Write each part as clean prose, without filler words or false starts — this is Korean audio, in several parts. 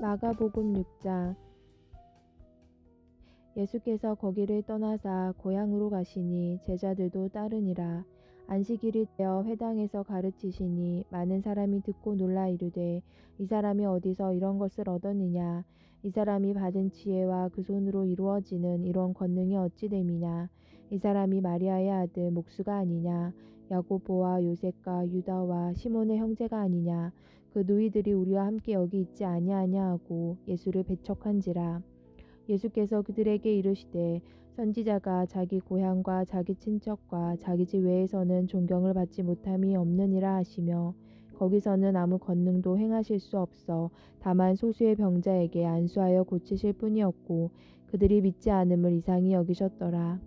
마가복음 6장. 예수께서 거기를 떠나사 고향으로 가시니 제자들도 따르니라. 안식일이 되어 회당에서 가르치시니 많은 사람이 듣고 놀라 이르되 이 사람이 어디서 이런 것을 얻었느냐. 이 사람이 받은 지혜와 그 손으로 이루어지는 이런 권능이 어찌 됨이냐. 이 사람이 마리아의 아들 목수가 아니냐. 야고보와 요셉과 유다와 시몬의 형제가 아니냐. 그 누이들이 우리와 함께 여기 있지 아니하냐 하고 예수를 배척한지라. 예수께서 그들에게 이르시되 선지자가 자기 고향과 자기 친척과 자기 집 외에서는 존경을 받지 못함이 없느니라 하시며, 거기서는 아무 권능도 행하실 수 없어 다만 소수의 병자에게 안수하여 고치실 뿐이었고 그들이 믿지 않음을 이상히 여기셨더라.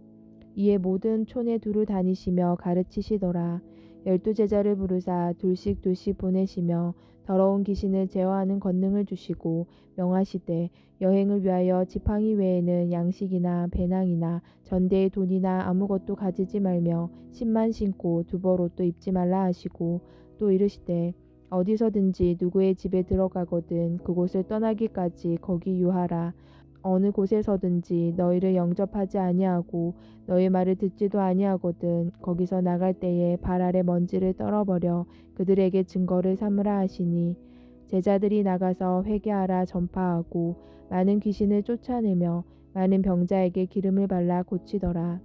이에 모든 촌에 두루 다니시며 가르치시더라. 12제자를 부르사 둘씩 보내시며 더러운 귀신을 제어하는 권능을 주시고 명하시되 여행을 위하여 지팡이 외에는 양식이나 배낭이나 전대의 돈이나 아무것도 가지지 말며 신만 신고 두벌옷도 입지 말라 하시고, 또 이르시되 어디서든지 누구의 집에 들어가거든 그곳을 떠나기까지 거기 유하라. 어느 곳에서든지 너희를 영접하지 아니하고 너희 말을 듣지도 아니하거든 거기서 나갈 때에 발 아래 먼지를 떨어버려 그들에게 증거를 삼으라 하시니, 제자들이 나가서 회개하라 전파하고 많은 귀신을 쫓아내며 많은 병자에게 기름을 발라 고치더라.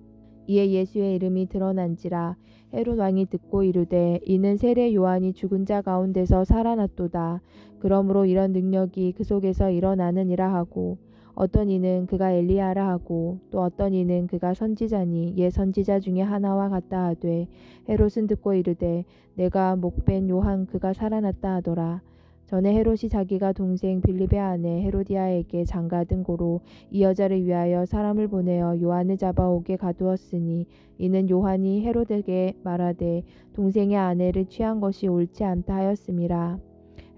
이에 예수의 이름이 드러난지라. 헤롯 왕이 듣고 이르되 이는 세례 요한이 죽은 자 가운데서 살아났도다. 그러므로 이런 능력이 그 속에서 일어나느니라 하고, 어떤 이는 그가 엘리야라 하고 또 어떤 이는 그가 선지자니 옛 선지자 중에 하나와 같다 하되, 헤롯은 듣고 이르되 내가 목벤 요한 그가 살아났다 하더라. 전에 헤롯이 자기가 동생 빌립의 아내 헤로디아에게 장가든 고로 이 여자를 위하여 사람을 보내어 요한을 잡아오게 가두었으니, 이는 요한이 헤롯에게 말하되 동생의 아내를 취한 것이 옳지 않다 하였음이라.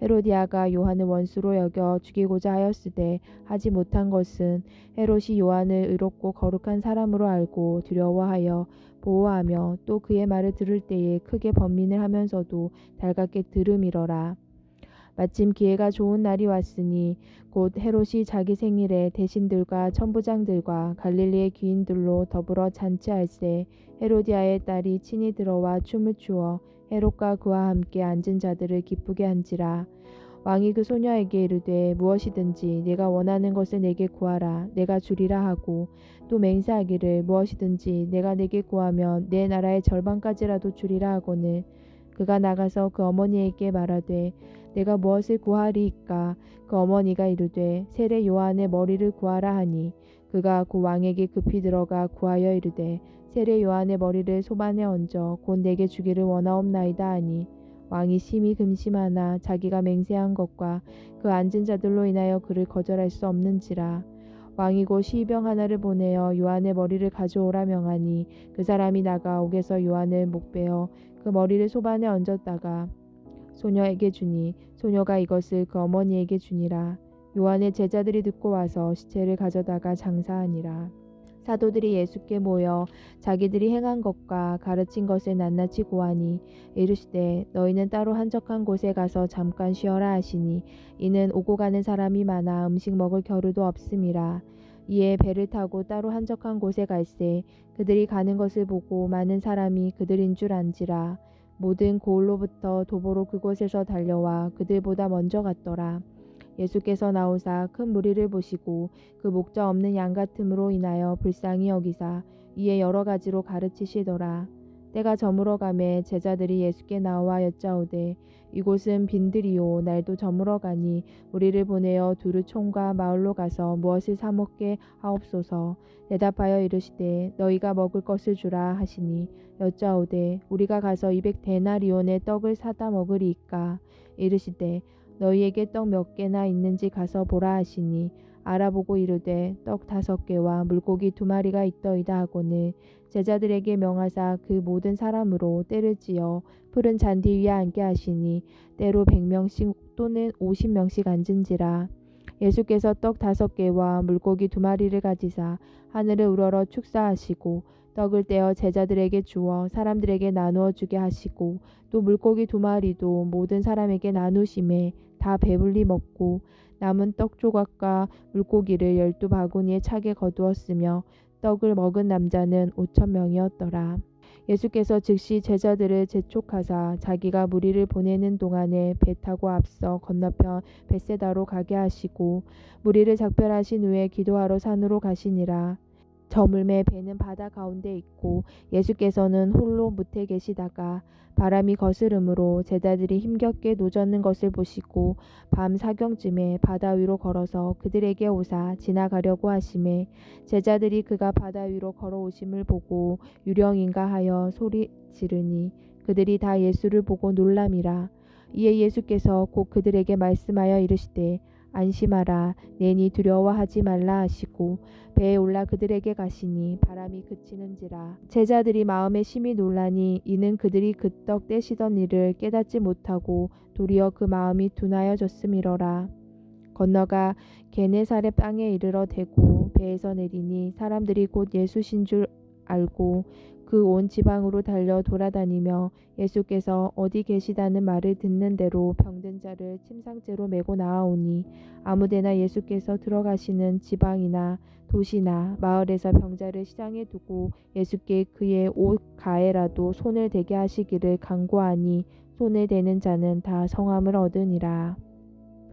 헤로디아가 요한을 원수로 여겨 죽이고자 하였으되 하지 못한 것은 헤롯이 요한을 의롭고 거룩한 사람으로 알고 두려워하여 보호하며 또 그의 말을 들을 때에 크게 번민을 하면서도 달갑게 들음이러라. 마침 기회가 좋은 날이 왔으니 곧 헤롯이 자기 생일에 대신들과 천부장들과 갈릴리의 귀인들로 더불어 잔치할세 헤로디아의 딸이 친히 들어와 춤을 추어 헤롯과 그와 함께 앉은 자들을 기쁘게 한지라. 왕이 그 소녀에게 이르되 무엇이든지 내가 원하는 것을 내게 구하라 내가 주리라 하고, 또 맹세하기를 무엇이든지 내가 내게 구하면 내 나라의 절반까지라도 주리라 하거늘, 그가 나가서 그 어머니에게 말하되 내가 무엇을 구하리이까. 그 어머니가 이르되 세례 요한의 머리를 구하라 하니, 그가 그 왕에게 급히 들어가 구하여 이르되 세례 요한의 머리를 소반에 얹어 곧 내게 주기를 원하옵나이다 하니, 왕이 심히 금심하나 자기가 맹세한 것과 그 앉은 자들로 인하여 그를 거절할 수 없는지라. 왕이 곧 시병 하나를 보내어 요한의 머리를 가져오라 명하니, 그 사람이 나가 옥에서 요한을 목베어 그 머리를 소반에 얹었다가 소녀에게 주니, 소녀가 이것을 그 어머니에게 주니라. 요한의 제자들이 듣고 와서 시체를 가져다가 장사하니라. 사도들이 예수께 모여 자기들이 행한 것과 가르친 것을 낱낱이 고하니, 이르시되 너희는 따로 한적한 곳에 가서 잠깐 쉬어라 하시니, 이는 오고 가는 사람이 많아 음식 먹을 겨루도 없음이라. 이에 배를 타고 따로 한적한 곳에 갈새 그들이 가는 것을 보고 많은 사람이 그들인 줄 안지라. 모든 고을로부터 도보로 그곳에서 달려와 그들보다 먼저 갔더라. 예수께서 나오사 큰 무리를 보시고 그 목자 없는 양 같음으로 인하여 불쌍히 여기사 이에 여러 가지로 가르치시더라. 때가 저물어 가매 제자들이 예수께 나와 여짜오되 이곳은 빈들이요 날도 저물어 가니 우리를 보내어 두루 촌과 마을로 가서 무엇을 사 먹게 하옵소서. 대답하여 이르시되 너희가 먹을 것을 주라 하시니, 여짜오되 우리가 가서 200데나리온의 떡을 사다 먹으리이까. 이르시되 너희에게 떡 몇 개나 있는지 가서 보라 하시니, 알아보고 이르되 떡 5개와 물고기 2마리가 있더이다 하거늘, 제자들에게 명하사 그 모든 사람으로 때를 지어 푸른 잔디 위에 앉게 하시니 때로 100명씩 또는 50명씩 앉은지라. 예수께서 떡 5개와 물고기 2마리를 가지사 하늘을 우러러 축사하시고 떡을 떼어 제자들에게 주어 사람들에게 나누어 주게 하시고, 또 물고기 2마리도 모든 사람에게 나누심에 다 배불리 먹고 남은 떡 조각과 물고기를 12바구니에 차게 거두었으며 떡을 먹은 남자는 5,000명이었더라. 예수께서 즉시 제자들을 재촉하사 자기가 무리를 보내는 동안에 배 타고 앞서 건너편 벳세다로 가게 하시고 무리를 작별하신 후에 기도하러 산으로 가시니라. 저물매 배는 바다 가운데 있고 예수께서는 홀로 무태 계시다가 바람이 거스름으로 제자들이 힘겹게 노젓는 것을 보시고 밤 사경쯤에 바다 위로 걸어서 그들에게 오사 지나가려고 하심에 제자들이 그가 바다 위로 걸어오심을 보고 유령인가 하여 소리 지르니 그들이 다 예수를 보고 놀람이라. 이에 예수께서 곧 그들에게 말씀하여 이르시되 안심하라 내니 두려워하지 말라 하시고 배에 올라 그들에게 가시니 바람이 그치는지라. 제자들이 마음에 심히 놀라니 이는 그들이 그 떡 떼시던 일을 깨닫지 못하고 도리어 그 마음이 둔하여졌음이러라. 건너가 게네사렛 땅에 이르러 대고 배에서 내리니 사람들이 곧 예수신 줄 알고 그 온 지방으로 달려 돌아다니며 예수께서 어디 계시다는 말을 듣는 대로 병든 자를 침상째로 메고 나아오니 아무데나 예수께서 들어가시는 지방이나 도시나 마을에서 병자를 시장에 두고 예수께 그의 옷 가에라도 손을 대게 하시기를 간구하니 손을 대는 자는 다 성함을 얻으니라.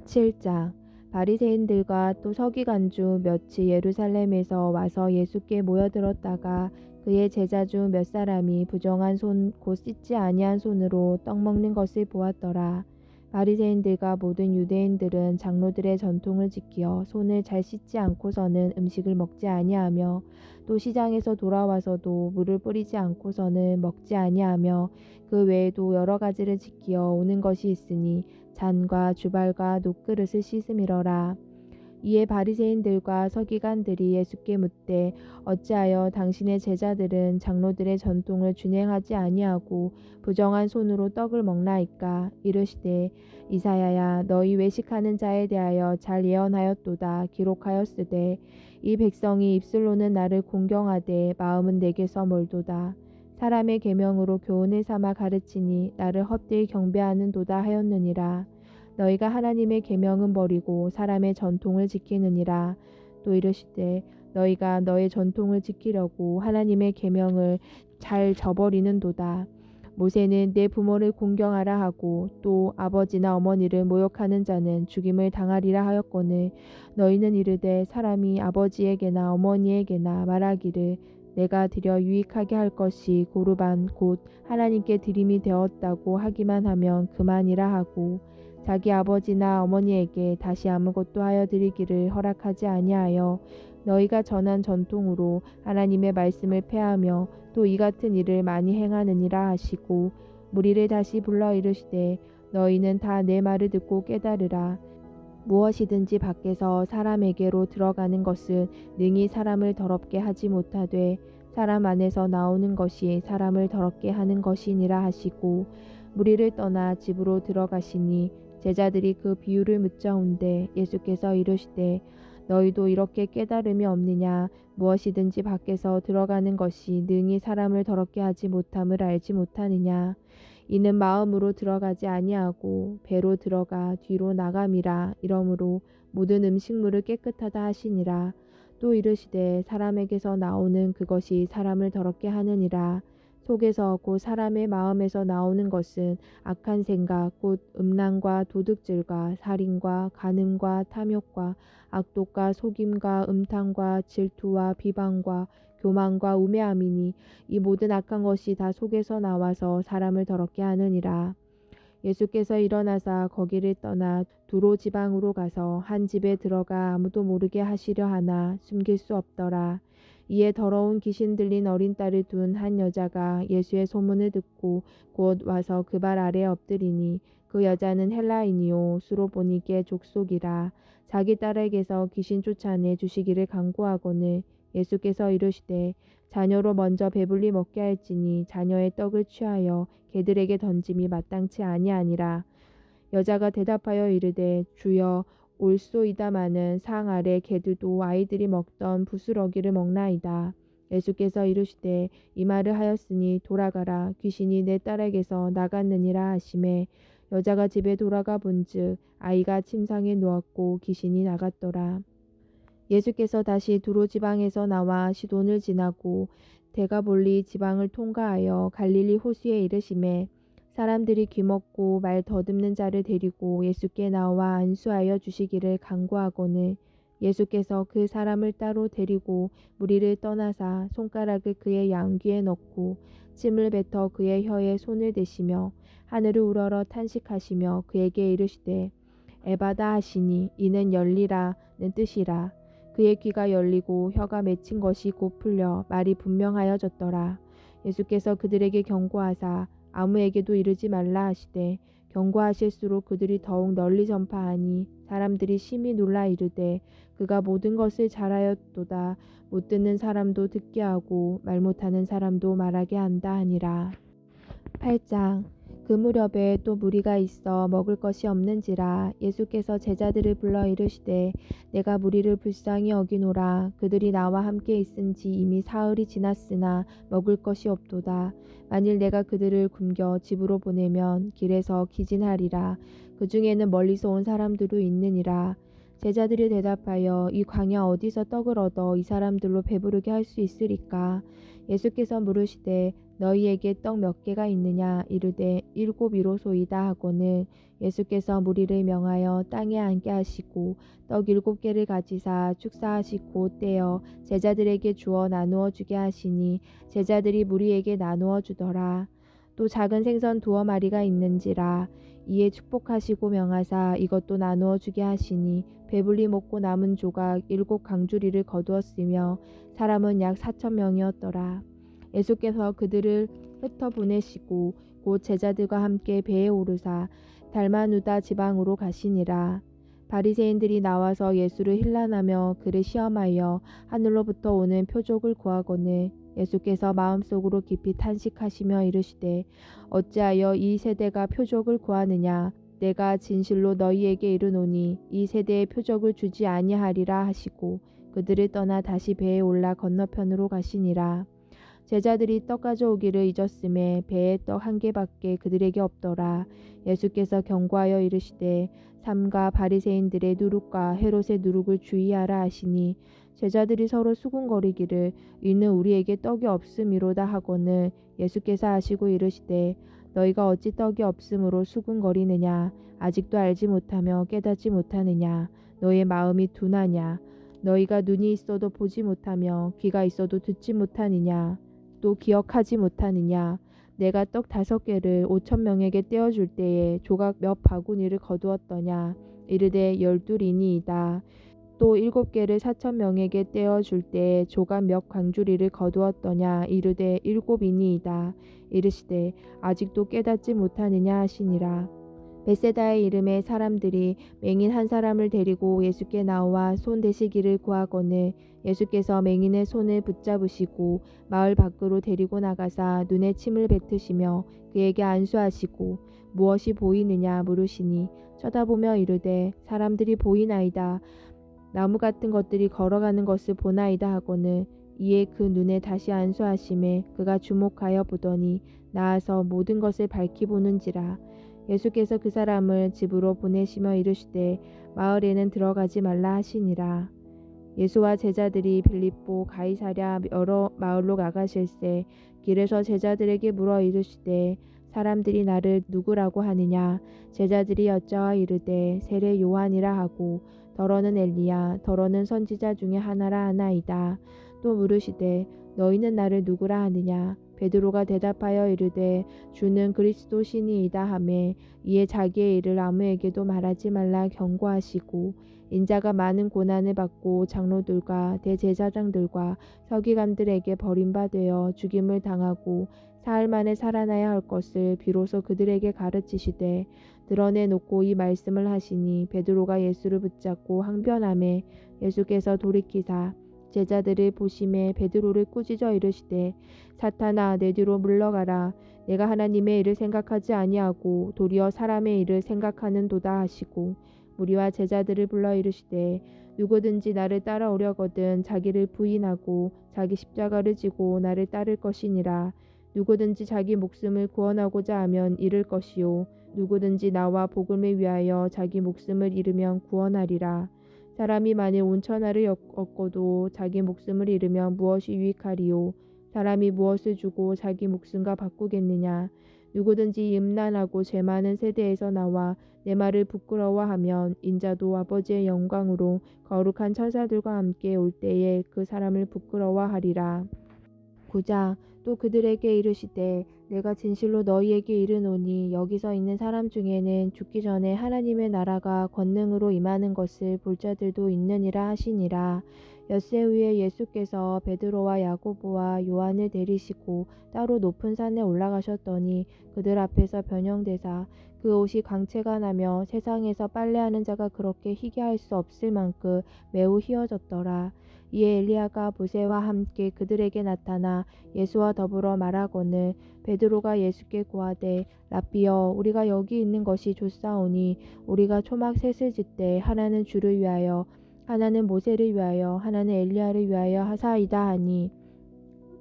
7장 바리새인들과 또 서기관중 몇이 예루살렘에서 와서 예수께 모여들었다가 그의 제자 중 몇 사람이 부정한 손 곧 씻지 아니한 손으로 떡 먹는 것을 보았더라. 바리새인들과 모든 유대인들은 장로들의 전통을 지키어 손을 잘 씻지 않고서는 음식을 먹지 아니하며 또 시장에서 돌아와서도 물을 뿌리지 않고서는 먹지 아니하며 그 외에도 여러 가지를 지키어 오는 것이 있으니 잔과 주발과 놋그릇을 씻음이러라. 이에 바리새인들과 서기관들이 예수께 묻되 어찌하여 당신의 제자들은 장로들의 전통을 준행하지 아니하고 부정한 손으로 떡을 먹나이까. 이르시되 이사야야 너희 외식하는 자에 대하여 잘 예언하였도다. 기록하였으되 이 백성이 입술로는 나를 공경하되 마음은 내게서 멀도다. 사람의 계명으로 교훈을 삼아 가르치니 나를 헛되이 경배하는도다 하였느니라. 너희가 하나님의 계명은 버리고 사람의 전통을 지키느니라. 또 이르시되 너희가 너의 전통을 지키려고 하나님의 계명을 잘 저버리는도다. 모세는 내 부모를 공경하라 하고 또 아버지나 어머니를 모욕하는 자는 죽임을 당하리라 하였거늘 너희는 이르되 사람이 아버지에게나 어머니에게나 말하기를 내가 드려 유익하게 할 것이 고르반 곧 하나님께 드림이 되었다고 하기만 하면 그만이라 하고 자기 아버지나 어머니에게 다시 아무것도 하여 드리기를 허락하지 아니하여 너희가 전한 전통으로 하나님의 말씀을 폐하며 또 이 같은 일을 많이 행하느니라 하시고 무리를 다시 불러 이르시되 너희는 다 내 말을 듣고 깨달으라. 무엇이든지 밖에서 사람에게로 들어가는 것은 능히 사람을 더럽게 하지 못하되 사람 안에서 나오는 것이 사람을 더럽게 하는 것이니라 하시고 무리를 떠나 집으로 들어가시니 제자들이 그 비유를 묻자온데 예수께서 이르시되 너희도 이렇게 깨달음이 없느냐. 무엇이든지 밖에서 들어가는 것이 능히 사람을 더럽게 하지 못함을 알지 못하느냐. 이는 마음으로 들어가지 아니하고 배로 들어가 뒤로 나감이라. 이러므로 모든 음식물을 깨끗하다 하시니라. 또 이르시되 사람에게서 나오는 그것이 사람을 더럽게 하느니라. 속에서 곧 사람의 마음에서 나오는 것은 악한 생각 곧 음란과 도둑질과 살인과 간음과 탐욕과 악독과 속임과 음탕과 질투와 비방과 교만과 우매함이니 이 모든 악한 것이 다 속에서 나와서 사람을 더럽게 하느니라. 예수께서 일어나사 거기를 떠나 두로 지방으로 가서 한 집에 들어가 아무도 모르게 하시려 하나 숨길 수 없더라. 이에 더러운 귀신 들린 어린 딸을 둔 한 여자가 예수의 소문을 듣고 곧 와서 그 발 아래에 엎드리니 그 여자는 헬라인이요 수로보니게 족속이라. 자기 딸에게서 귀신 쫓아내 주시기를 간구하거늘 예수께서 이르시되 자녀로 먼저 배불리 먹게 할지니 자녀의 떡을 취하여 개들에게 던짐이 마땅치 아니하니라. 여자가 대답하여 이르되 주여 올소이다마는 상 아래 개들도 아이들이 먹던 부스러기를 먹나이다. 예수께서 이르시되 이 말을 하였으니 돌아가라 귀신이 내 딸에게서 나갔느니라 하시매 여자가 집에 돌아가 본즉 아이가 침상에 누웠고 귀신이 나갔더라. 예수께서 다시 두로 지방에서 나와 시돈을 지나고 데가볼리 지방을 통과하여 갈릴리 호수에 이르시매 사람들이 귀먹고 말 더듬는 자를 데리고 예수께 나와 안수하여 주시기를 간구하거늘 예수께서 그 사람을 따로 데리고 무리를 떠나사 손가락을 그의 양귀에 넣고 침을 뱉어 그의 혀에 손을 대시며 하늘을 우러러 탄식하시며 그에게 이르시되 에바다 하시니 이는 열리라는 뜻이라. 그의 귀가 열리고 혀가 맺힌 것이 곧 풀려 말이 분명하여졌더라. 예수께서 그들에게 경고하사 아무에게도 이르지 말라 하시되 경고하실수록 그들이 더욱 널리 전파하니 사람들이 심히 놀라 이르되 그가 모든 것을 잘하였도다. 못 듣는 사람도 듣게 하고 말 못하는 사람도 말하게 한다 하니라. 8장. 그 무렵에 또 무리가 있어 먹을 것이 없는지라 예수께서 제자들을 불러 이르시되 내가 무리를 불쌍히 여기노라. 그들이 나와 함께 있은지 이미 사흘이 지났으나 먹을 것이 없도다. 만일 내가 그들을 굶겨 집으로 보내면 길에서 기진하리라. 그 중에는 멀리서 온 사람들도 있느니라. 제자들이 대답하여 이 광야 어디서 떡을 얻어 이 사람들로 배부르게 할 수 있으리까? 예수께서 물으시되 너희에게 떡 몇 개가 있느냐? 이르되 7이로소이다 하고는 예수께서 무리를 명하여 땅에 앉게 하시고 떡 7개를 가지사 축사하시고 떼어 제자들에게 주어 나누어 주게 하시니 제자들이 무리에게 나누어 주더라. 또 작은 생선 2마리가 있는지라. 이에 축복하시고 명하사 이것도 나누어 주게 하시니 배불리 먹고 남은 조각 7강주리를 거두었으며 사람은 약 4,000명이었더라. 예수께서 그들을 흩어 보내시고 곧 제자들과 함께 배에 오르사 달마누다 지방으로 가시니라. 바리새인들이 나와서 예수를 힐난하며 그를 시험하여 하늘로부터 오는 표적을 구하거늘 예수께서 마음속으로 깊이 탄식하시며 이르시되 어찌하여 이 세대가 표적을 구하느냐? 내가 진실로 너희에게 이르노니 이 세대에 표적을 주지 아니하리라 하시고 그들을 떠나 다시 배에 올라 건너편으로 가시니라. 제자들이 떡 가져오기를 잊었음에 배에 떡 1개밖에 그들에게 없더라. 예수께서 경고하여 이르시되 삼가 바리새인들의 누룩과 헤롯의 누룩을 주의하라 하시니 제자들이 서로 수군거리기를 이는 우리에게 떡이 없음이로다 하거늘 예수께서 하시고 이르시되 너희가 어찌 떡이 없음으로 수군거리느냐? 아직도 알지 못하며 깨닫지 못하느냐? 너의 마음이 둔하냐? 너희가 눈이 있어도 보지 못하며 귀가 있어도 듣지 못하느냐? 또 기억하지 못하느냐? 내가 떡 5개를 5,000명에게 떼어줄 때에 조각 몇 바구니를 거두었더냐? 이르되 12이니이다. 또 7개를 4,000명에게 떼어줄 때에 조각 몇 광주리를 거두었더냐? 이르되 7이니이다. 이르시되 아직도 깨닫지 못하느냐 하시니라. 벳세다의 이름의 사람들이 맹인 한 사람을 데리고 예수께 나와 손 대시기를 구하거늘 예수께서 맹인의 손을 붙잡으시고 마을 밖으로 데리고 나가사 눈에 침을 뱉으시며 그에게 안수하시고 무엇이 보이느냐 물으시니 쳐다보며 이르되 사람들이 보이나이다. 나무 같은 것들이 걸어가는 것을 보나이다 하거늘 이에 그 눈에 다시 안수하심에 그가 주목하여 보더니 나아서 모든 것을 밝히 보는지라. 예수께서 그 사람을 집으로 보내시며 이르시되 마을에는 들어가지 말라 하시니라. 예수와 제자들이 빌립보 가이사랴 여러 마을로 나가실새 길에서 제자들에게 물어 이르시되 사람들이 나를 누구라고 하느냐? 제자들이 여짜와 이르되 세례 요한이라 하고 더러는 엘리야 더러는 선지자 중에 하나라 하나이다. 또 물으시되 너희는 나를 누구라 하느냐? 베드로가 대답하여 이르되 주는 그리스도시니이다 하매 이에 자기의 일을 아무에게도 말하지 말라 경고하시고 인자가 많은 고난을 받고 장로들과 대제사장들과 서기관들에게 버림받아 죽임을 당하고 사흘 만에 살아나야 할 것을 비로소 그들에게 가르치시되 드러내놓고 이 말씀을 하시니 베드로가 예수를 붙잡고 항변하매 예수께서 돌이키사 제자들을 보심에 베드로를 꾸짖어 이르시되 사탄아 내 뒤로 물러가라. 내가 하나님의 일을 생각하지 아니하고 도리어 사람의 일을 생각하는도다 하시고 무리와 제자들을 불러 이르시되 누구든지 나를 따라오려거든 자기를 부인하고 자기 십자가를 지고 나를 따를 것이니라. 누구든지 자기 목숨을 구원하고자 하면 잃을 것이요 누구든지 나와 복음을 위하여 자기 목숨을 잃으면 구원하리라. 사람이 만일 온 천하를 얻고도 자기 목숨을 잃으면 무엇이 유익하리요? 사람이 무엇을 주고 자기 목숨과 바꾸겠느냐? 누구든지 음란하고 죄 많은 세대에서 나와 내 말을 부끄러워하면 인자도 아버지의 영광으로 거룩한 천사들과 함께 올 때에 그 사람을 부끄러워하리라. 9장 또 그들에게 이르시되 내가 진실로 너희에게 이르노니 여기서 있는 사람 중에는 죽기 전에 하나님의 나라가 권능으로 임하는 것을 볼 자들도 있느니라 하시니라. 엿새 후에 예수께서 베드로와 야고보와 요한을 데리시고 따로 높은 산에 올라가셨더니 그들 앞에서 변형되사 그 옷이 광채가 나며 세상에서 빨래하는 자가 그렇게 희게 할 수 없을 만큼 매우 희어졌더라. 이에 엘리야가 모세와 함께 그들에게 나타나 예수와 더불어 말하거늘 베드로가 예수께 고하되 랍비여 우리가 여기 있는 것이 좋사오니 우리가 초막 셋을 짓되 하나는 주를 위하여 하나는 모세를 위하여 하나는 엘리야를 위하여 하사이다 하니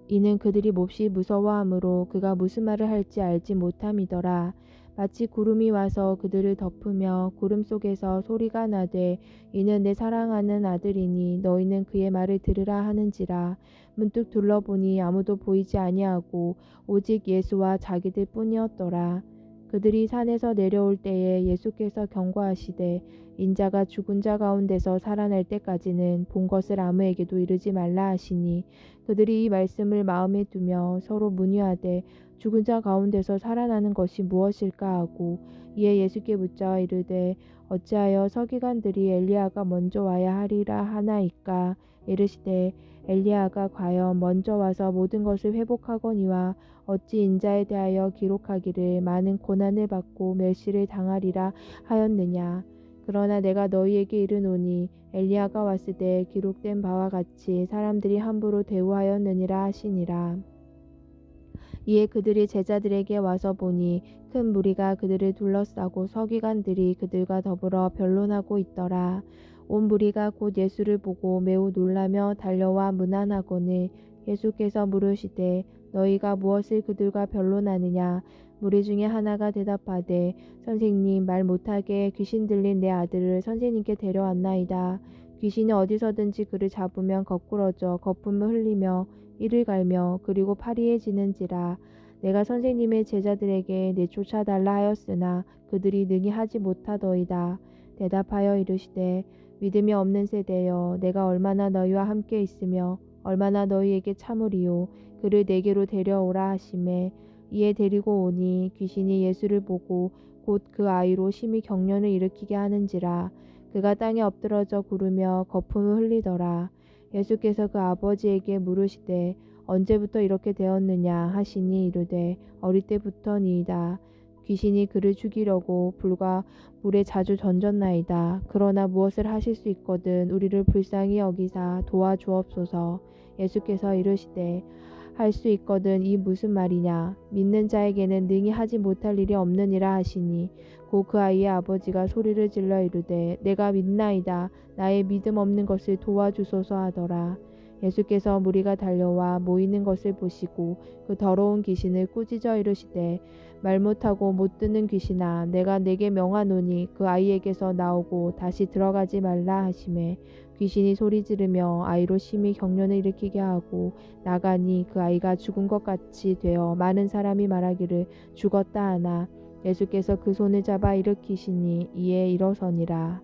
이는 그들이 몹시 무서워하므로 그가 무슨 말을 할지 알지 못함이더라. 마치 구름이 와서 그들을 덮으며 구름 속에서 소리가 나되 이는 내 사랑하는 아들이니 너희는 그의 말을 들으라 하는지라. 문득 둘러보니 아무도 보이지 아니하고 오직 예수와 자기들 뿐이었더라. 그들이 산에서 내려올 때에 예수께서 경고하시되 인자가 죽은 자 가운데서 살아날 때까지는 본 것을 아무에게도 이르지 말라 하시니 그들이 이 말씀을 마음에 두며 서로 문의하되 죽은 자 가운데서 살아나는 것이 무엇일까 하고 이에 예수께 묻자 이르되 어찌하여 서기관들이 엘리야가 먼저 와야 하리라 하나이까. 이르시되 엘리야가 과연 먼저 와서 모든 것을 회복하거니와 어찌 인자에 대하여 기록하기를 많은 고난을 받고 멸시를 당하리라 하였느냐. 그러나 내가 너희에게 이르노니 엘리야가 왔을 때 기록된 바와 같이 사람들이 함부로 대우하였느니라 하시니라. 이에 그들이 제자들에게 와서 보니 큰 무리가 그들을 둘러싸고 서기관들이 그들과 더불어 변론하고 있더라. 온 무리가 곧 예수를 보고 매우 놀라며 달려와 문안하거늘 예수께서 물으시되 너희가 무엇을 그들과 변론하느냐. 무리 중에 하나가 대답하되 선생님 말 못하게 귀신 들린 내 아들을 선생님께 데려왔나이다. 귀신이 어디서든지 그를 잡으면 거꾸러져 거품을 흘리며 이를 갈며 그리고 파리해지는지라. 내가 선생님의 제자들에게 내쫓아달라 하였으나 그들이 능히 하지 못하더이다. 대답하여 이르시되 믿음이 없는 세대여 내가 얼마나 너희와 함께 있으며 얼마나 너희에게 참으리요. 그를 내게로 데려오라 하시매 이에 데리고 오니 귀신이 예수를 보고 곧 그 아이로 심히 경련을 일으키게 하는지라. 그가 땅에 엎드러져 구르며 거품을 흘리더라. 예수께서 그 아버지에게 물으시되 언제부터 이렇게 되었느냐 하시니 이르되 어릴 때부터니이다. 귀신이 그를 죽이려고 불과 물에 자주 던졌나이다. 그러나 무엇을 하실 수 있거든 우리를 불쌍히 여기사 도와주옵소서. 예수께서 이르시되 할 수 있거든 이 무슨 말이냐. 믿는 자에게는 능히 하지 못할 일이 없느니라 하시니 곧 그 아이의 아버지가 소리를 질러 이르되 내가 믿나이다. 나의 믿음 없는 것을 도와주소서 하더라. 예수께서 무리가 달려와 모이는 것을 보시고 그 더러운 귀신을 꾸짖어 이르시되 말 못하고 못 듣는 귀신아 내가 네게 명하노니 그 아이에게서 나오고 다시 들어가지 말라 하시매 귀신이 소리 지르며 아이로 심히 경련을 일으키게 하고 나가니 그 아이가 죽은 것 같이 되어 많은 사람이 말하기를 죽었다 하나 예수께서 그 손을 잡아 일으키시니 이에 일어서니라.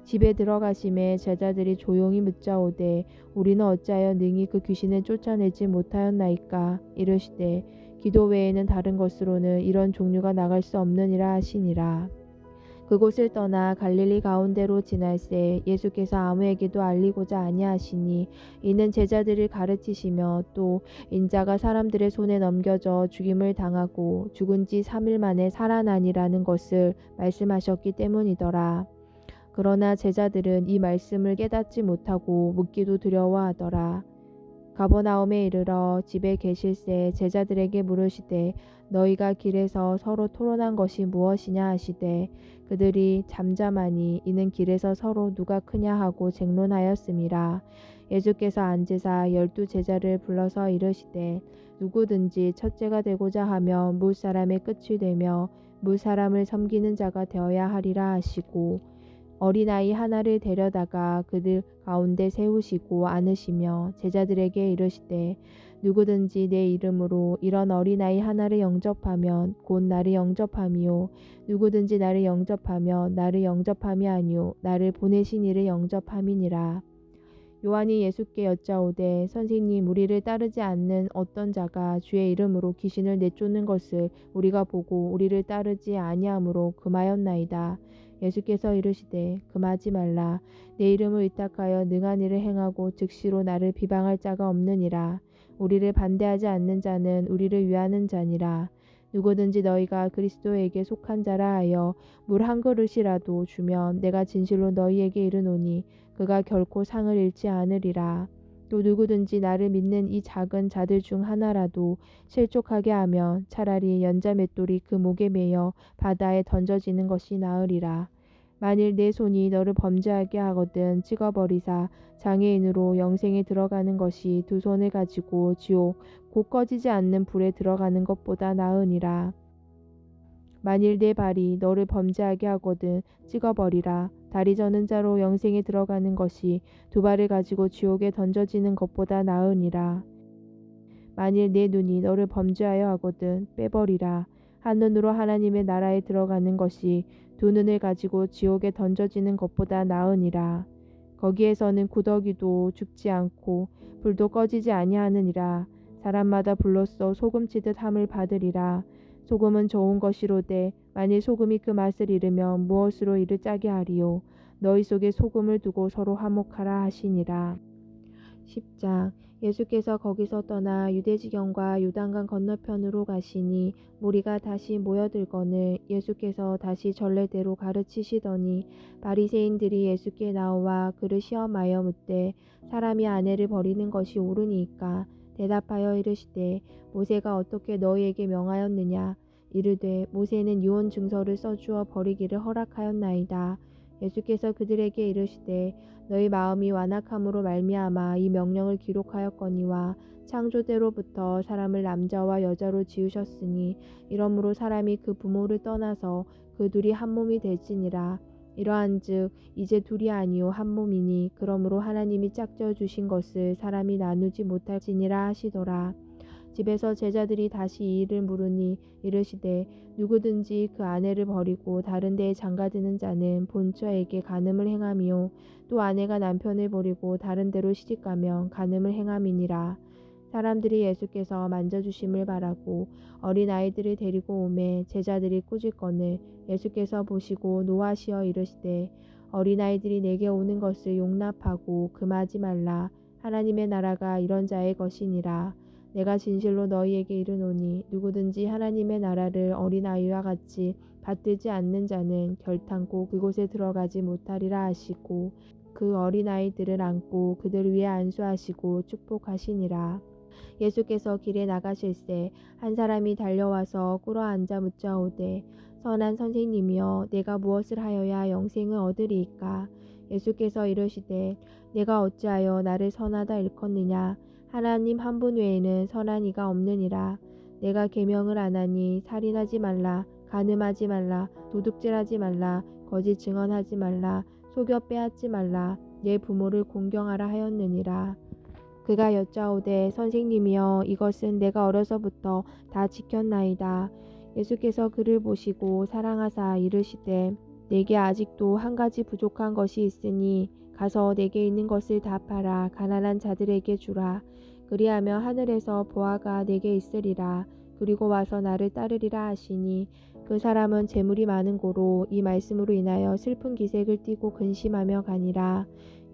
집에 들어가심에 제자들이 조용히 묻자오되 우리는 어찌하여 능히 그 귀신을 쫓아내지 못하였나이까. 이르시되 기도 외에는 다른 것으로는 이런 종류가 나갈 수 없느니라 하시니라. 그곳을 떠나 갈릴리 가운데로 지날새 예수께서 아무에게도 알리고자 아니하시니 이는 제자들을 가르치시며 또 인자가 사람들의 손에 넘겨져 죽임을 당하고 죽은 지 3일 만에 살아나니라는 것을 말씀하셨기 때문이더라. 그러나 제자들은 이 말씀을 깨닫지 못하고 묻기도 두려워하더라. 가버나움에 이르러 집에 계실새 제자들에게 물으시되 너희가 길에서 서로 토론한 것이 무엇이냐 하시되 그들이 잠잠하니 이는 길에서 서로 누가 크냐 하고 쟁론하였음이라. 예수께서 앉으사 12 제자를 불러서 이르시되 누구든지 첫째가 되고자 하며 뭇 사람의 끝이 되며 뭇 사람을 섬기는 자가 되어야 하리라 하시고 어린아이 하나를 데려다가 그들 가운데 세우시고 안으시며 제자들에게 이르시되 누구든지 내 이름으로 이런 어린아이 하나를 영접하면 곧 나를 영접함이요 누구든지 나를 영접하면 나를 영접함이 아니요 나를 보내신 이를 영접함이니라. 요한이 예수께 여짜오되 선생님 우리를 따르지 않는 어떤 자가 주의 이름으로 귀신을 내쫓는 것을 우리가 보고 우리를 따르지 아니하므로 금하였나이다. 예수께서 이르시되 금하지 말라. 내 이름을 의탁하여 능한 일을 행하고 즉시로 나를 비방할 자가 없느니라. 우리를 반대하지 않는 자는 우리를 위하는 자니라. 누구든지 너희가 그리스도에게 속한 자라 하여 물 한 그릇이라도 주면 내가 진실로 너희에게 이르노니 그가 결코 상을 잃지 않으리라. 또 누구든지 나를 믿는 이 작은 자들 중 하나라도 실족하게 하면 차라리 연자 맷돌이 그 목에 매여 바다에 던져지는 것이 나으리라. 만일 내 손이 너를 범죄하게 하거든 찍어버리사 장애인으로 영생에 들어가는 것이 두 손을 가지고 지옥 곧 꺼지지 않는 불에 들어가는 것보다 나으니라. 만일 내 발이 너를 범죄하게 하거든 찍어버리라. 다리 저는 자로 영생에 들어가는 것이 두 발을 가지고 지옥에 던져지는 것보다 나으니라. 만일 내 눈이 너를 범죄하여 하거든 빼버리라. 한눈으로 하나님의 나라에 들어가는 것이 두 눈을 가지고 지옥에 던져지는 것보다 나으니라. 거기에서는 구더기도 죽지 않고 불도 꺼지지 아니하느니라. 사람마다 불로써 소금치듯 함을 받으리라. 소금은 좋은 것이로되 만일 소금이 그 맛을 잃으면 무엇으로 이를 짜게 하리요. 너희 속에 소금을 두고 서로 화목하라 하시니라. 10장. 예수께서 거기서 떠나 유대지경과 요단강 건너편으로 가시니 무리가 다시 모여들거늘 예수께서 다시 전례대로 가르치시더니 바리새인들이 예수께 나와 그를 시험하여 묻되 사람이 아내를 버리는 것이 옳으니까 대답하여 이르시되 모세가 어떻게 너희에게 명하였느냐. 이르되 모세는 유언 증서를 써주어 버리기를 허락하였나이다. 예수께서 그들에게 이르시되 너희 마음이 완악함으로 말미암아 이 명령을 기록하였거니와 창조대로부터 사람을 남자와 여자로 지으셨으니 이러므로 사람이 그 부모를 떠나서 그 둘이 한 몸이 될지니라. 이러한즉 이제 둘이 아니요 한 몸이니 그러므로 하나님이 짝져 주신 것을 사람이 나누지 못할지니라 하시더라. 집에서 제자들이 다시 이 일을 물으니 이르시되 누구든지 그 아내를 버리고 다른 데에 장가드는 자는 본처에게 간음을 행함이요 또 아내가 남편을 버리고 다른 데로 시집가면 간음을 행함이니라. 사람들이 예수께서 만져주심을 바라고 어린아이들을 데리고 오매 제자들이 꾸짖거늘 예수께서 보시고 노하시어 이르시되 어린아이들이 내게 오는 것을 용납하고 금하지 말라. 하나님의 나라가 이런 자의 것이니라. 내가 진실로 너희에게 이르노니 누구든지 하나님의 나라를 어린아이와 같이 받들지 않는 자는 결탄코 그곳에 들어가지 못하리라 하시고 그 어린아이들을 안고 그들 위에 안수하시고 축복하시니라. 예수께서 길에 나가실새 한 사람이 달려와서 꿇어앉아 묻자오되 선한 선생님이여 내가 무엇을 하여야 영생을 얻으리이까. 예수께서 이르시되 내가 어찌하여 나를 선하다 일컫느냐. 하나님 한 분 외에는 선한 이가 없느니라. 내가 계명을 안 하니 살인하지 말라, 간음하지 말라, 도둑질하지 말라, 거짓 증언하지 말라, 속여 빼앗지 말라, 내 부모를 공경하라 하였느니라. 그가 여짜오되 선생님이여 이것은 내가 어려서부터 다 지켰나이다. 예수께서 그를 보시고 사랑하사 이르시되 내게 아직도 한 가지 부족한 것이 있으니 가서 내게 있는 것을 다 팔아 가난한 자들에게 주라. 그리하면 하늘에서 보화가 내게 있으리라. 그리고 와서 나를 따르리라 하시니 그 사람은 재물이 많은 고로 이 말씀으로 인하여 슬픈 기색을 띠고 근심하며 가니라.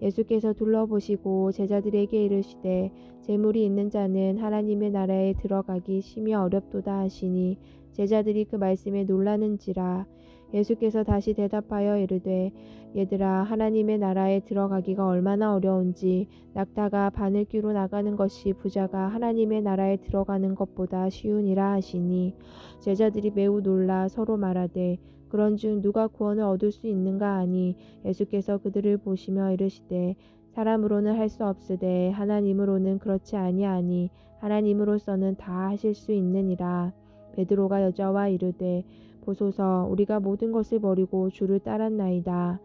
예수께서 둘러보시고 제자들에게 이르시되 재물이 있는 자는 하나님의 나라에 들어가기 심히 어렵도다 하시니 제자들이 그 말씀에 놀라는지라. 예수께서 다시 대답하여 이르되 얘들아 하나님의 나라에 들어가기가 얼마나 어려운지 낙타가 바늘귀로 나가는 것이 부자가 하나님의 나라에 들어가는 것보다 쉬우니라 하시니 제자들이 매우 놀라 서로 말하되 그런즉 누가 구원을 얻을 수 있는가 하니 예수께서 그들을 보시며 이르시되 사람으로는 할 수 없으되 하나님으로는 그렇지 아니하니 하나님으로서는 다 하실 수 있느니라. 베드로가 여자와 이르되 보소서 우리가 모든 것을 버리고 주를 따랐나이다.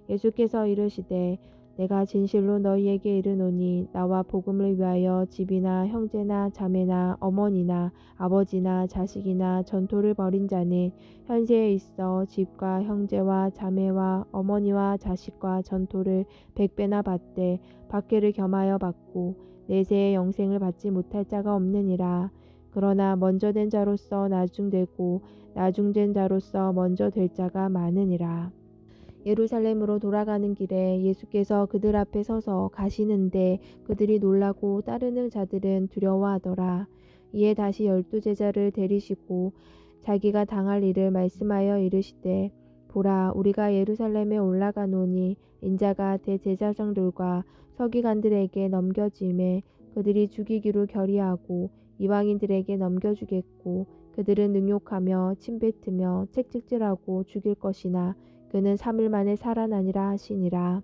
예수께서 이르시되 내가 진실로 너희에게 이르노니 나와 복음을 위하여 집이나 형제나 자매나 어머니나 아버지나 자식이나 전토를 벌인 자는 현세에 있어 집과 형제와 자매와 어머니와 자식과 전토를 100배나 받되 박해를 겸하여 받고 내세의 영생을 받지 못할 자가 없느니라. 그러나 먼저 된 자로서 나중되고 나중된 자로서 먼저 될 자가 많으니라. 예루살렘으로 돌아가는 길에 예수께서 그들 앞에 서서 가시는데 그들이 놀라고 따르는 자들은 두려워하더라. 이에 다시 12 제자를 데리시고 자기가 당할 일을 말씀하여 이르시되 보라 우리가 예루살렘에 올라가노니 인자가 대제사장들과 서기관들에게 넘겨짐에 그들이 죽이기로 결의하고 이방인들에게 넘겨주겠고 그들은 능욕하며 침뱉으며 책찍질하고 죽일 것이나 그는 3일 만에 살아나니라 하시니라.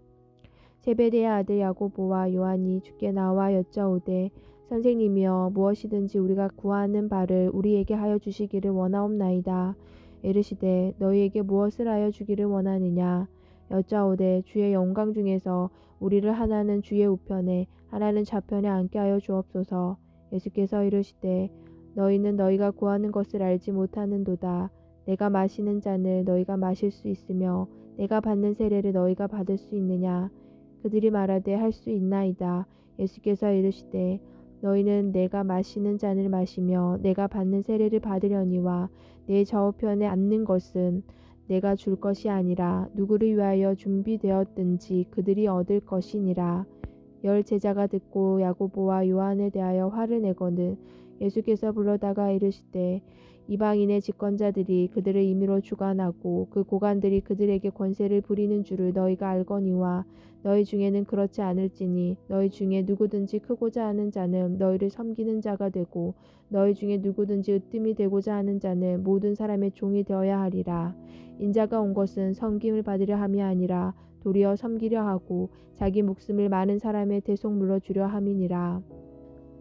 세베대의 아들 야고보와 요한이 주께 나와 여짜오되 선생님이여 무엇이든지 우리가 구하는 바를 우리에게 하여 주시기를 원하옵나이다. 이르시되 너희에게 무엇을 하여 주기를 원하느냐. 여짜오되 주의 영광 중에서 우리를 하나는 주의 우편에 하나는 좌편에 앉게 하여 주옵소서. 예수께서 이르시되 너희는 너희가 구하는 것을 알지 못하는도다. 내가 마시는 잔을 너희가 마실 수 있으며 내가 받는 세례를 너희가 받을 수 있느냐. 그들이 말하되 할 수 있나이다. 예수께서 이르시되 너희는 내가 마시는 잔을 마시며 내가 받는 세례를 받으려니와 내 좌우편에 앉는 것은 내가 줄 것이 아니라 누구를 위하여 준비되었든지 그들이 얻을 것이니라. 10 제자가 듣고 야고보와 요한에 대하여 화를 내거늘 예수께서 불러다가 이르시되 이방인의 집권자들이 그들을 임의로 주관하고 그 고관들이 그들에게 권세를 부리는 줄을 너희가 알거니와 너희 중에는 그렇지 않을지니 너희 중에 누구든지 크고자 하는 자는 너희를 섬기는 자가 되고 너희 중에 누구든지 으뜸이 되고자 하는 자는 모든 사람의 종이 되어야 하리라. 인자가 온 것은 섬김을 받으려 함이 아니라 도리어 섬기려 하고 자기 목숨을 많은 사람의 대속 물어주려 함이니라.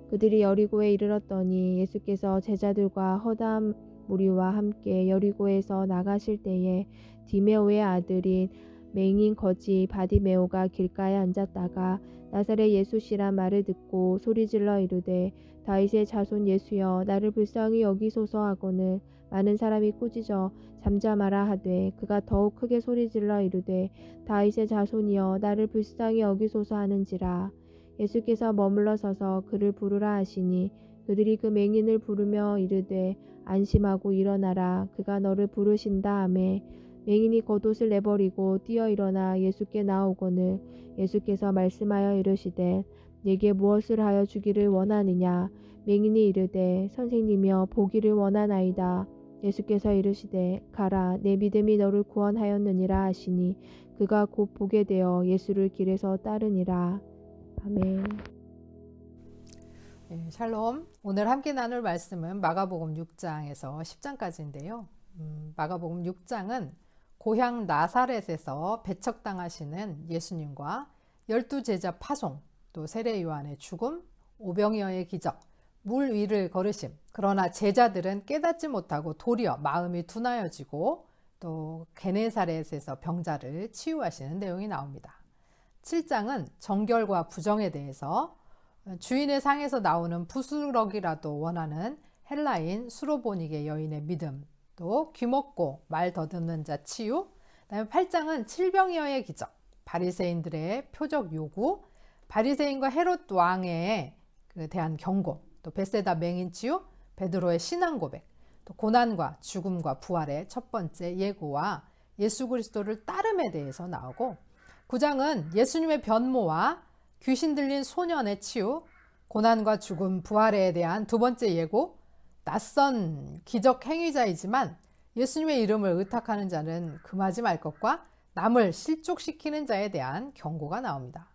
그들이 여리고에 이르렀더니 예수께서 제자들과 허다한 무리와 함께 여리고에서 나가실 때에 디메오의 아들인 맹인 거지 바디메오가 길가에 앉았다가 나사렛 예수시란 말을 듣고 소리질러 이르되 다윗의 자손 예수여 나를 불쌍히 여기소서 하거늘 많은 사람이 꾸짖어 잠잠하라 하되 그가 더욱 크게 소리질러 이르되 다윗의 자손이여 나를 불쌍히 여기소서 하는지라. 예수께서 머물러 서서 그를 부르라 하시니 그들이 그 맹인을 부르며 이르되 안심하고 일어나라 그가 너를 부르신다 하매 맹인이 겉옷을 내버리고 뛰어 일어나 예수께 나오거늘 예수께서 말씀하여 이르시되 네게 무엇을 하여 주기를 원하느냐. 맹인이 이르되 선생님이여 보기를 원하나이다. 예수께서 이르시되 가라 내 믿음이 너를 구원하였느니라 하시니 그가 곧 보게 되어 예수를 길에서 따르니라. 아멘. 네, 샬롬. 오늘 함께 나눌 말씀은 마가복음 6장에서 10장까지인데요. 마가복음 6장은 고향 나사렛에서 배척당하시는 예수님과 12 제자 파송, 또 세례 요한의 죽음, 오병이어의 기적, 물 위를 걸으심. 그러나 제자들은 깨닫지 못하고 도리어 마음이 둔하여지고 또 게네사렛에서 병자를 치유하시는 내용이 나옵니다. 7장은 정결과 부정에 대해서 주인의 상에서 나오는 부스러기라도 원하는 헬라인 수로보니게 여인의 믿음, 또 귀먹고 말 더듬는 자 치유. 그다음에 8장은 칠병이어의 기적, 바리새인들의 표적 요구, 바리새인과 헤롯 왕에 대한 경고, 또 베세다 맹인 치유, 베드로의 신앙 고백, 또 고난과 죽음과 부활의 첫 번째 예고와 예수 그리스도를 따름에 대해서 나오고 9장은 예수님의 변모와 귀신 들린 소년의 치유, 고난과 죽음, 부활에 대한 두 번째 예고, 낯선 기적 행위자이지만 예수님의 이름을 의탁하는 자는 금하지 말 것과 남을 실족시키는 자에 대한 경고가 나옵니다.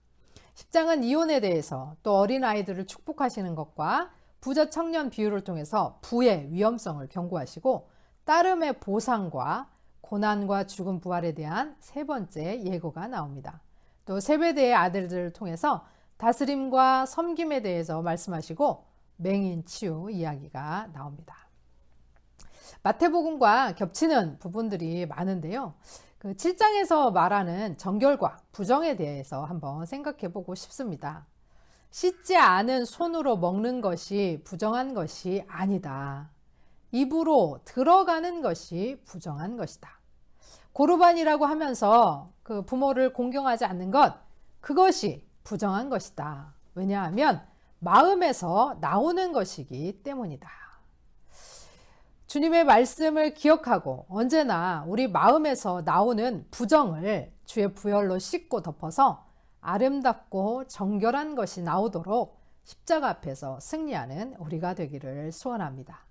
10장은 이혼에 대해서 또 어린아이들을 축복하시는 것과 부자 청년 비유를 통해서 부의 위험성을 경고하시고 따름의 보상과 고난과 죽음 부활에 대한 세 번째 예고가 나옵니다. 또 또 세베대의 아들들을 통해서 다스림과 섬김에 대해서 말씀하시고 맹인 치유 이야기가 나옵니다. 마태복음과 겹치는 부분들이 많은데요. 그 7장에서 말하는 정결과 부정에 대해서 한번 생각해 보고 싶습니다. 씻지 않은 손으로 먹는 것이 부정한 것이 아니다. 입으로 들어가는 것이 부정한 것이다. 고르반이라고 하면서 그 부모를 공경하지 않는 것, 그것이 부정한 것이다. 왜냐하면 마음에서 나오는 것이기 때문이다. 주님의 말씀을 기억하고 언제나 우리 마음에서 나오는 부정을 주의 부혈로 씻고 덮어서 아름답고 정결한 것이 나오도록 십자가 앞에서 승리하는 우리가 되기를 소원합니다.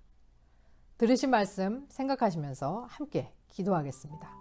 들으신 말씀 생각하시면서 함께 기도하겠습니다.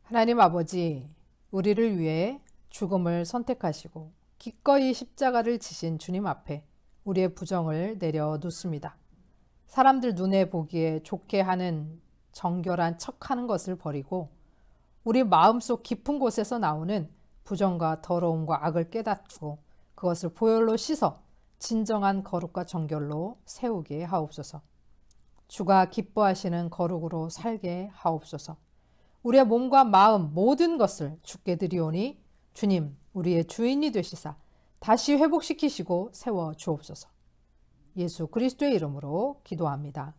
하나님 아버지, 우리를 위해 죽음을 선택하시고 기꺼이 십자가를 지신 주님 앞에 우리의 부정을 내려놓습니다. 사람들 눈에 보기에 좋게 하는 정결한 척하는 것을 버리고 우리 마음속 깊은 곳에서 나오는 부정과 더러움과 악을 깨닫고 그것을 보혈로 씻어 진정한 거룩과 정결로 세우게 하옵소서. 주가 기뻐하시는 거룩으로 살게 하옵소서. 우리의 몸과 마음 모든 것을 주께 드리오니 주님 우리의 주인이 되시사 다시 회복시키시고 세워 주옵소서. 예수 그리스도의 이름으로 기도합니다.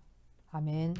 아멘.